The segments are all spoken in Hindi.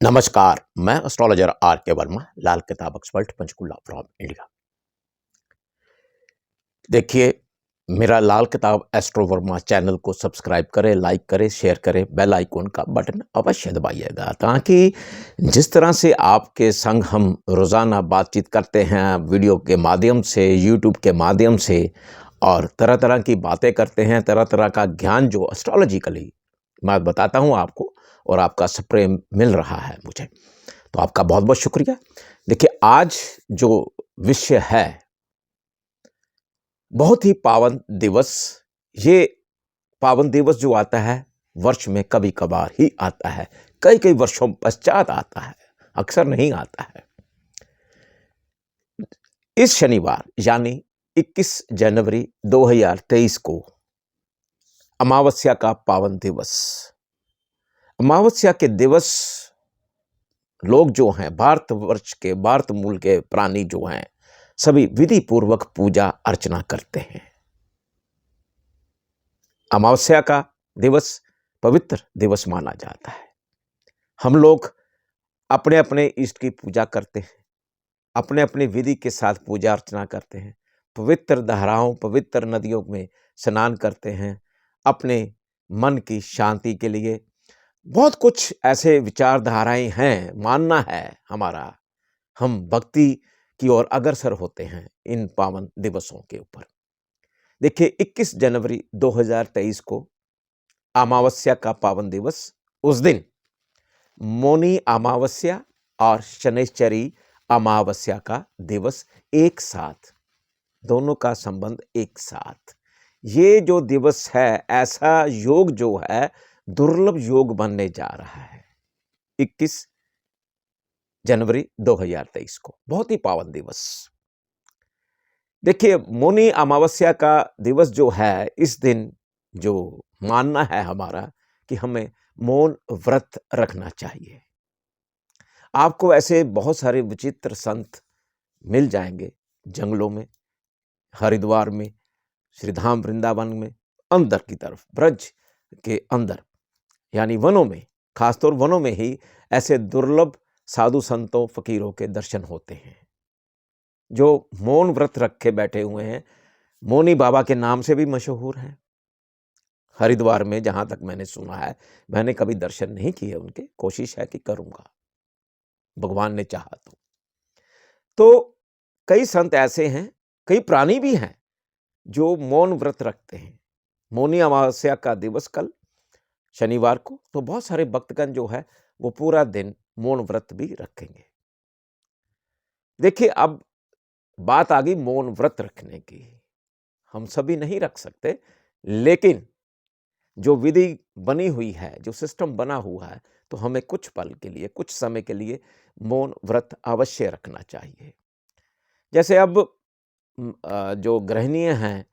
नमस्कार, मैं एस्ट्रोलॉजर आर के वर्मा, लाल किताब एक्सपर्ट, पंचकुला फ्रॉम इंडिया। देखिए, मेरा लाल किताब एस्ट्रो वर्मा चैनल को सब्सक्राइब करें, लाइक करें, शेयर करें, बेल आइकॉन का बटन अवश्य दबाइएगा ताकि जिस तरह से आपके संग हम रोज़ाना बातचीत करते हैं, वीडियो के माध्यम से, यूट्यूब के माध्यम से और तरह-तरह की बातें करते हैं, तरह-तरह का ज्ञान जो एस्ट्रोलॉजिकली मैं बताता हूँ आपको और आपका प्रेम मिल रहा है मुझे। तो आपका बहुत-बहुत शुक्रिया। देखिए, आज जो विषय है, बहुत ही पावन दिवस। ये पावन दिवस जो आता है, वर्ष में कभी-कभार ही आता है, कई-कई वर्षों पश्चात आता है, अक्सर नहीं आता है। इस शनिवार यानी 21 जनवरी 2023 को अमावस्या का पावन दिवस। अमावस्या के दिवस लोग जो हैं, भारतवर्ष के, भारत मूल के प्राणी जो हैं, सभी विधि पूर्वक पूजा अर्चना करते हैं। अमावस्या का दिवस पवित्र दिवस माना जाता है। हम लोग अपने अपने इष्ट की पूजा करते हैं, अपने अपने विधि के साथ पूजा अर्चना करते हैं, पवित्र धाराओं, पवित्र नदियों में स्नान करते हैं, अपने मन की शांति के लिए। बहुत कुछ ऐसे विचारधाराएं हैं, मानना है हमारा। हम भक्ति की ओर अग्रसर होते हैं इन पावन दिवसों के ऊपर। देखिए, 21 जनवरी 2023 को अमावस्या का पावन दिवस। उस दिन मौनी अमावस्या और शनैश्चरी अमावस्या का दिवस एक साथ, दोनों का संबंध एक साथ। ये जो दिवस है, ऐसा योग जो है, दुर्लभ योग बनने जा रहा है 21 जनवरी 2023 को। बहुत ही पावन दिवस। देखिए, मौनी अमावस्या का दिवस जो है, इस दिन जो मानना है हमारा कि हमें मौन व्रत रखना चाहिए। आपको ऐसे बहुत सारे विचित्र संत मिल जाएंगे जंगलों में, हरिद्वार में, श्रीधाम वृंदावन में, अंदर की तरफ ब्रज के अंदर यानी वनों में, खासतौर वनों में ही ऐसे दुर्लभ साधु संतों फकीरों के दर्शन होते हैं जो मौन व्रत रखे बैठे हुए हैं। मौनी बाबा के नाम से भी मशहूर हैं हरिद्वार में, जहां तक मैंने सुना है। मैंने कभी दर्शन नहीं किए उनके, कोशिश है कि करूंगा, भगवान ने चाहा तो। कई संत ऐसे हैं, कई प्राणी भी हैं जो मौन व्रत रखते हैं। मौनी अमावस्या का दिवस कल शनिवार को, तो बहुत सारे भक्तगण जो है वो पूरा दिन मौन व्रत भी रखेंगे। देखिए, अब बात आ गई मौन व्रत रखने की। हम सभी नहीं रख सकते, लेकिन जो विधि बनी हुई है, जो सिस्टम बना हुआ है, तो हमें कुछ पल के लिए, कुछ समय के लिए मौन व्रत अवश्य रखना चाहिए। जैसे अब जो गृहिणियां हैं,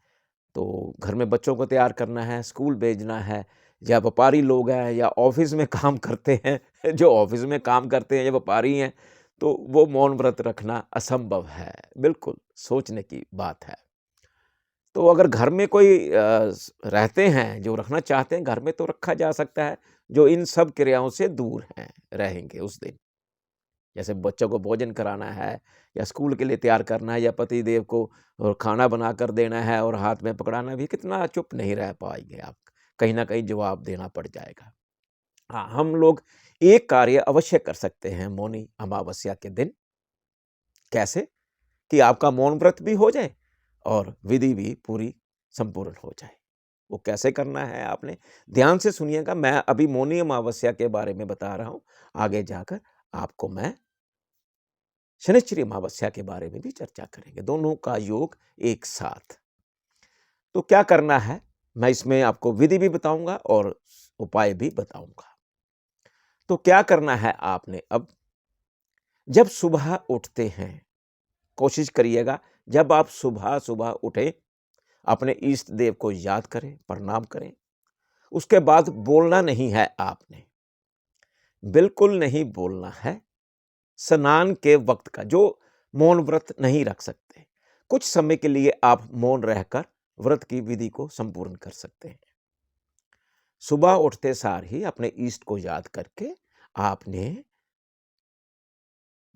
तो घर में बच्चों को तैयार करना है, स्कूल भेजना है, या व्यापारी लोग हैं या ऑफिस में काम करते हैं, जो ऑफिस में काम करते हैं या व्यापारी हैं, तो वो मौन व्रत रखना असंभव है। बिल्कुल सोचने की बात है। तो अगर घर में कोई रहते हैं जो रखना चाहते हैं, घर में तो रखा जा सकता है, जो इन सब क्रियाओं से दूर हैं, रहेंगे उस दिन। जैसे बच्चों को भोजन कराना है, या स्कूल के लिए तैयार करना है, या पति देव को खाना बना कर देना है और हाथ में पकड़ाना भी, कितना चुप नहीं रह पाएंगे आप, कहीं ना कहीं जवाब देना पड़ जाएगा। हाँ, हम लोग एक कार्य अवश्य कर सकते हैं मौनी अमावस्या के दिन। कैसे? कि आपका मौन व्रत भी हो जाए और विधि भी पूरी संपूर्ण हो जाए। वो कैसे करना है, आपने ध्यान से सुनिएगा। मैं अभी मौनी अमावस्या के बारे में बता रहा हूं, आगे जाकर आपको मैं शनिश्चरी अमावस्या के बारे में भी चर्चा करेंगे, दोनों का योग एक साथ। तो क्या करना है, मैं इसमें आपको विधि भी बताऊंगा और उपाय भी बताऊंगा। तो क्या करना है आपने, अब जब सुबह उठते हैं, कोशिश करिएगा जब आप सुबह सुबह उठे, अपने इष्ट देव को याद करें, प्रणाम करें। उसके बाद बोलना नहीं है आपने, बिल्कुल नहीं बोलना है। स्नान के वक्त का, जो मौन व्रत नहीं रख सकते, कुछ समय के लिए आप मौन रहकर व्रत की विधि को संपूर्ण कर सकते हैं। सुबह उठते सार ही अपने इष्ट को याद करके आपने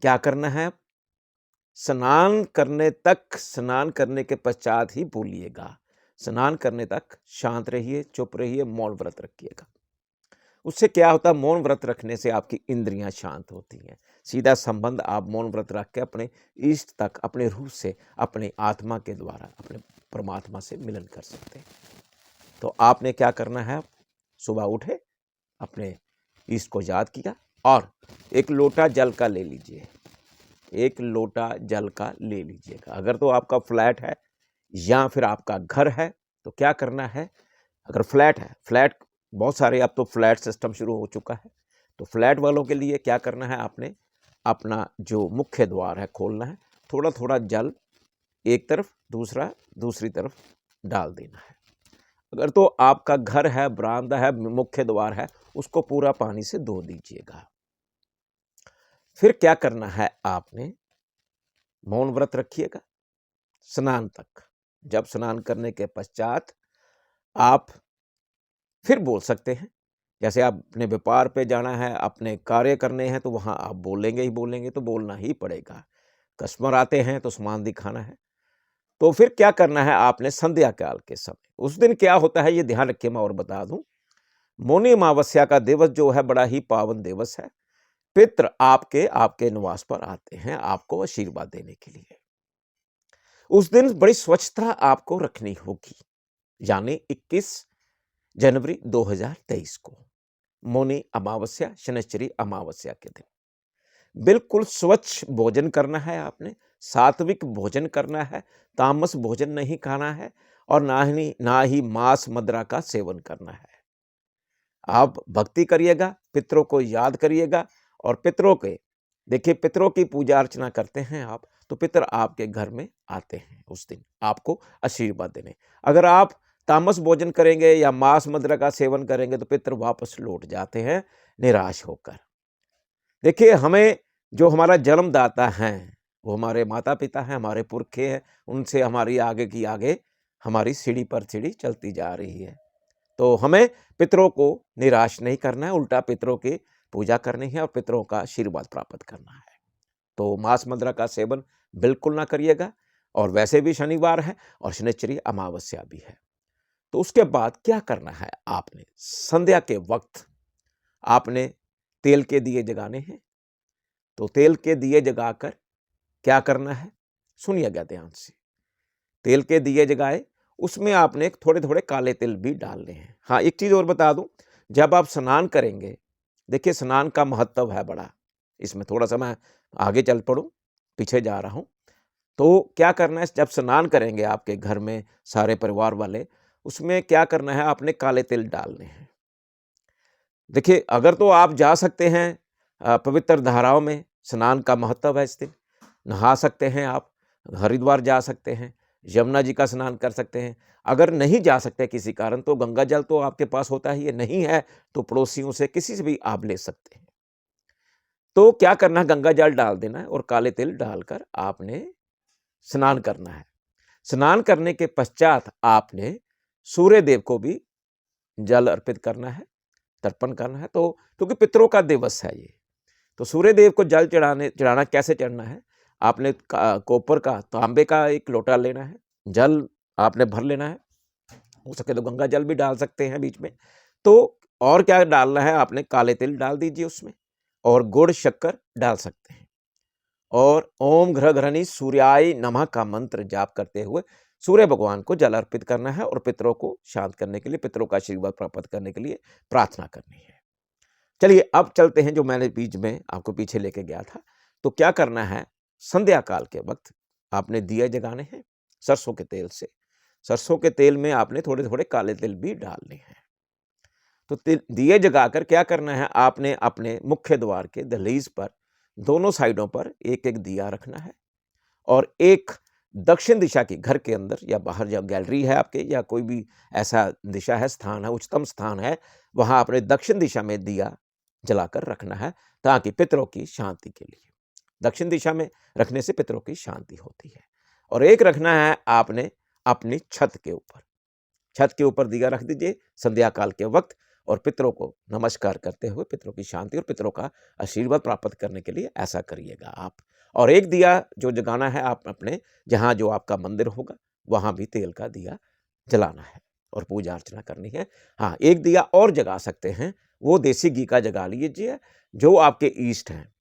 क्या करना है? स्नान करने के पश्चात ही बोलिएगा। स्नान करने तक शांत रहिए, चुप रहिए, मौन व्रत रखिएगा। उससे क्या होता है? मौन व्रत रखने से आपकी इंद्रियां शांत होती हैं। सीधा संबंध आप मौन व्रत रख के अपने इष्ट तक, अपने रूह से, अपने आत्मा के द्वारा अपने परमात्मा से मिलन कर सकते हैं। तो आपने क्या करना है? सुबह उठे, अपने इष्ट को याद किया और एक लोटा जल का ले लीजिए। एक लोटा जल का ले लीजिएगा। अगर तो आपका फ्लैट है या फिर आपका घर है तो क्या करना है? अगर फ्लैट है, फ्लैट बहुत सारे, अब तो फ्लैट सिस्टम शुरू हो चुका है, तो फ्लैट वालों के लिए क्या करना है? आपने अपना जो मुख्य द्वार है खोलना है, थोड़ा थोड़ा जल एक तरफ, दूसरा दूसरी तरफ डाल देना है। अगर तो आपका घर है, बरामदा है, मुख्य द्वार है, उसको पूरा पानी से धो दीजिएगा। फिर क्या करना है? आपने मौन व्रत रखिएगा स्नान तक। जब स्नान करने के पश्चात आप फिर बोल सकते हैं। जैसे आपने व्यापार पे जाना है, अपने कार्य करने हैं, तो वहाँ आप बोलेंगे ही बोलेंगे, तो बोलना ही पड़ेगा। कस्टमर आते हैं तो सामान दिखाना है। तो फिर क्या करना है? आपने संध्या काल के समय, उस दिन क्या होता है ये ध्यान रखिए, मैं और बता दूं। मौनी अमावस्या का दिवस जो है बड़ा ही पावन दिवस है। पितृ आपके निवास पर आते हैं आपको आशीर्वाद देने के लिए। उस दिन बड़ी स्वच्छता आपको रखनी होगी, यानी 21 जनवरी 2023 को मौनी अमावस्या, शनिश्चरी अमावस्या के दिन बिल्कुल स्वच्छ भोजन करना है आपने, सात्विक भोजन करना है, तामस भोजन नहीं खाना है और ना ही मांस मदिरा का सेवन करना है। आप भक्ति करिएगा, पितरों को याद करिएगा और पितरों के, देखिए पितरों की पूजा अर्चना करते हैं आप, तो पितर आपके घर में आते हैं उस दिन आपको आशीर्वाद देने। अगर आप तामस भोजन करेंगे या मांस मदिरा का सेवन करेंगे तो पितर वापस लौट जाते हैं निराश होकर। देखिए, हमें जो हमारा जन्मदाता है वो हमारे माता पिता हैं, हमारे पुरखे हैं, उनसे हमारी आगे की आगे हमारी सीढ़ी पर सीढ़ी चलती जा रही है। तो हमें पितरों को निराश नहीं करना है, उल्टा पितरों की पूजा करनी है और पितरों का आशीर्वाद प्राप्त करना है। तो मांस मदिरा का सेवन बिल्कुल ना करिएगा। और वैसे भी शनिवार है और शनिश्चरी अमावस्या भी है। तो उसके बाद क्या करना है? आपने संध्या के वक्त आपने तेल के दिए जगाने हैं। तो तेल के दिए जगाकर क्या करना है? सुनिएगा ध्यान से। तेल के दिए जगाए, उसमें आपने थोड़े थोड़े काले तिल भी डालने हैं। हाँ, एक चीज और बता दूं, जब आप स्नान करेंगे, देखिए स्नान का महत्व है बड़ा। इसमें थोड़ा सा मैं आगे चल पड़ूं, पीछे जा रहा हूं। तो क्या करना है? जब स्नान करेंगे आपके घर में सारे परिवार वाले, उसमें क्या करना है? आपने काले तिल डालने हैं। देखिए, अगर तो आप जा सकते हैं पवित्र धाराओं में, स्नान का महत्व है इस दिन, नहा सकते हैं आप, हरिद्वार जा सकते हैं, यमुना जी का स्नान कर सकते हैं। अगर नहीं जा सकते किसी कारण, तो गंगा जल तो आपके पास होता ही है, नहीं है तो पड़ोसियों से किसी से भी आप ले सकते हैं। तो क्या करना है? गंगा जल डाल देना है और काले तिल डालकर आपने स्नान करना है। स्नान करने के पश्चात आपने सूर्य देव को भी जल अर्पित करना है, तर्पण करना है। तो क्योंकि पितरों का दिवस है ये, तो सूर्य देव को जल चढ़ाना कैसे चढ़ना है? आपने कॉपर का, तांबे का एक लोटा लेना है, जल आपने भर लेना है। हो सके तो गंगा जल भी डाल सकते हैं बीच में। तो और क्या डालना है? आपने काले तिल डाल दीजिए उसमें और गुड़ शक्कर डाल सकते हैं और ओम घ्र घ्रनी सूर्याय नमः का मंत्र जाप करते हुए सूर्य भगवान को जल अर्पित करना है और पितरों को शांत करने के लिए, पितरों का आशीर्वाद प्राप्त करने के लिए प्रार्थना करनी है। चलिए अब चलते हैं, जो मैंने बीच में आपको पीछे लेके गया था। तो क्या करना है? संध्या काल के वक्त आपने दिए जगाने हैं सरसों के तेल से। सरसों के तेल में आपने थोड़े थोड़े काले तिल भी डालने हैं। तो दिए जगाकर क्या करना है? आपने अपने मुख्य द्वार के दहलीज पर दोनों साइडों पर एक एक दिया रखना है और एक दक्षिण दिशा की, घर के अंदर या बाहर, या गैलरी है आपके या कोई भी ऐसा दिशा है, स्थान है, उच्चतम स्थान है, वहां आपने दक्षिण दिशा में दिया जलाकर रखना है ताकि पितरों की शांति के लिए। दक्षिण दिशा में रखने से पितरों की शांति होती है। और एक रखना है आपने अपनी छत के ऊपर। छत के ऊपर दिया रख दीजिए संध्या काल के वक्त और पितरों को नमस्कार करते हुए पितरों की शांति और पितरों का आशीर्वाद प्राप्त करने के लिए ऐसा करिएगा आप। और एक दिया जो जगाना है आप अपने जहाँ जो आपका मंदिर होगा वहाँ भी तेल का दिया जलाना है और पूजा अर्चना करनी है। हाँ, एक दिया और जगा सकते हैं, वो देसी घी का जगा लीजिए। जो आपके इष्ट हैं,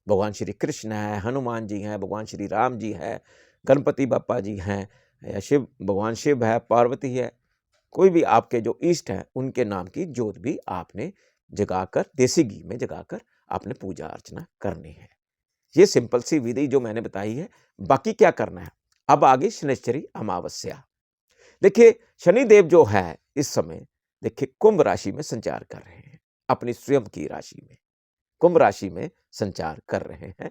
भगवान श्री कृष्ण है, हनुमान जी हैं, भगवान श्री राम जी है, गणपति बप्पा जी हैं, या शिव भगवान शिव है, पार्वती है, कोई भी आपके जो इष्ट हैं उनके नाम की ज्योत भी आपने जगाकर देसी घी में जगाकर आपने पूजा अर्चना करनी है। ये सिंपल सी विधि जो मैंने बताई है। बाकी क्या करना है, अब आगे शनिश्चरी अमावस्या। देखिए शनिदेव जो है इस समय देखिए कुंभ राशि में संचार कर रहे हैं, अपनी स्वयं की राशि में कुंभ राशि में संचार कर रहे हैं।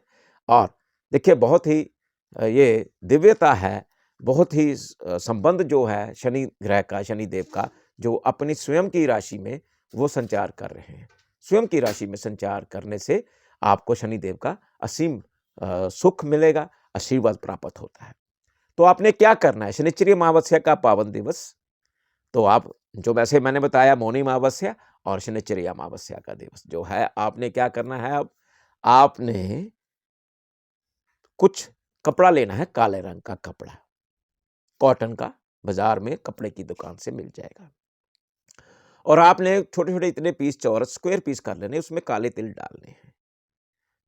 और देखिए बहुत ही ये दिव्यता है, बहुत ही संबंध जो है शनि ग्रह का, शनिदेव का, जो अपनी स्वयं की राशि में वो संचार कर रहे हैं। स्वयं की राशि में संचार करने से आपको शनिदेव का असीम सुख मिलेगा, आशीर्वाद प्राप्त होता है। तो आपने क्या करना है, शनिश्चरी अमावस्या का पावन दिवस, तो आप जो वैसे मैंने बताया मौनी अमावस्या और शनिश्चरी अमावस्या का दिवस जो है, आपने क्या करना है, अब आपने कुछ कपड़ा लेना है, काले रंग का कपड़ा, कॉटन का, बाजार में कपड़े की दुकान से मिल जाएगा। और आपने छोटे-छोटे इतने पीस चौरस स्क्वायर पीस कर लेने, उसमें काले तिल डालने हैं।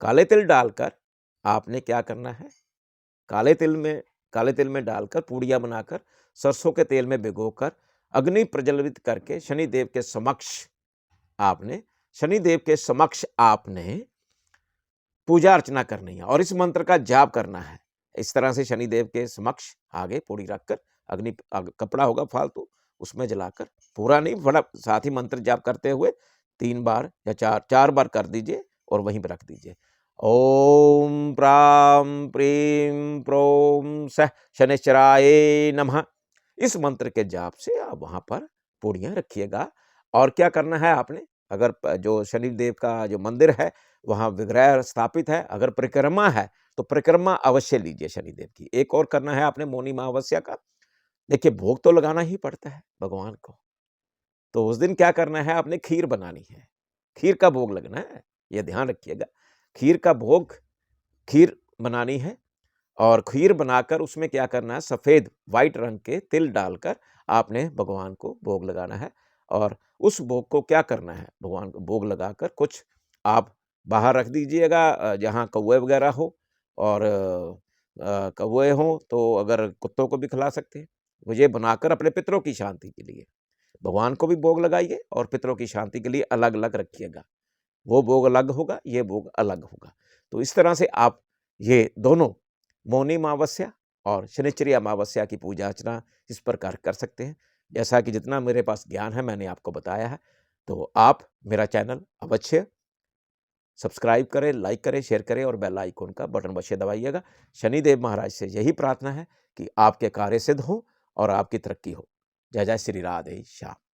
काले तिल डालकर आपने क्या करना है, काले तिल में डालकर पूड़ियाँ बनाकर सरसों के तेल में भिगोकर अग्नि प्रज्वलित करके शनिदेव के समक्ष आपने पूजा अर्चना करनी है और इस मंत्र का जाप करना है। इस तरह से शनिदेव के समक्ष आगे पूड़ी रखकर कपड़ा होगा फालतू उसमें जलाकर, पूरा नहीं, बड़ा साथ ही मंत्र जाप करते हुए 3 बार या 4 बार कर दीजिए और वहीं पर रख दीजिए। ओम प्राम प्रीम प्रोम सह शनिश्चराय नमः। इस मंत्र के जाप से आप वहां पर पूड़ियां रखिएगा। और क्या करना है आपने, अगर जो शनिदेव का जो मंदिर है वहां विग्रह स्थापित है, अगर परिक्रमा है तो परिक्रमा अवश्य लीजिए शनिदेव की। एक और करना है आपने मौनी अमावस्या का, देखिए भोग तो लगाना ही पड़ता है भगवान को, तो उस दिन क्या करना है, आपने खीर बनानी है, खीर का भोग लगना है, यह ध्यान रखिएगा। खीर बनानी है और खीर बनाकर उसमें क्या करना है, सफ़ेद व्हाइट रंग के तिल डालकर आपने भगवान को भोग लगाना है। और उस भोग को क्या करना है, भगवान को भोग लगाकर कुछ आप बाहर रख दीजिएगा जहाँ कौवे वगैरह हो, और कौवे हों तो अगर कुत्तों को भी खिला सकते हैं। मुझे बनाकर अपने पितरों की शांति के लिए भगवान को भी भोग लगाइए और पितरों की शांति के लिए अलग-अलग रखिएगा। वो भोग अलग होगा, ये भोग अलग होगा। तो इस तरह से आप ये दोनों मौनी अमावस्या और शनिश्चरी अमावस्या की पूजा अर्चना इस प्रकार कर सकते हैं। जैसा कि जितना मेरे पास ज्ञान है मैंने आपको बताया है। तो आप मेरा चैनल अवश्य सब्सक्राइब करें, लाइक करें, शेयर करें और बेल आइकन का बटन अवश्य दबाइएगा। शनिदेव महाराज से यही प्रार्थना है कि आपके कार्य सिद्ध हों और आपकी तरक्की हो। जय जय श्री राधे श्याम।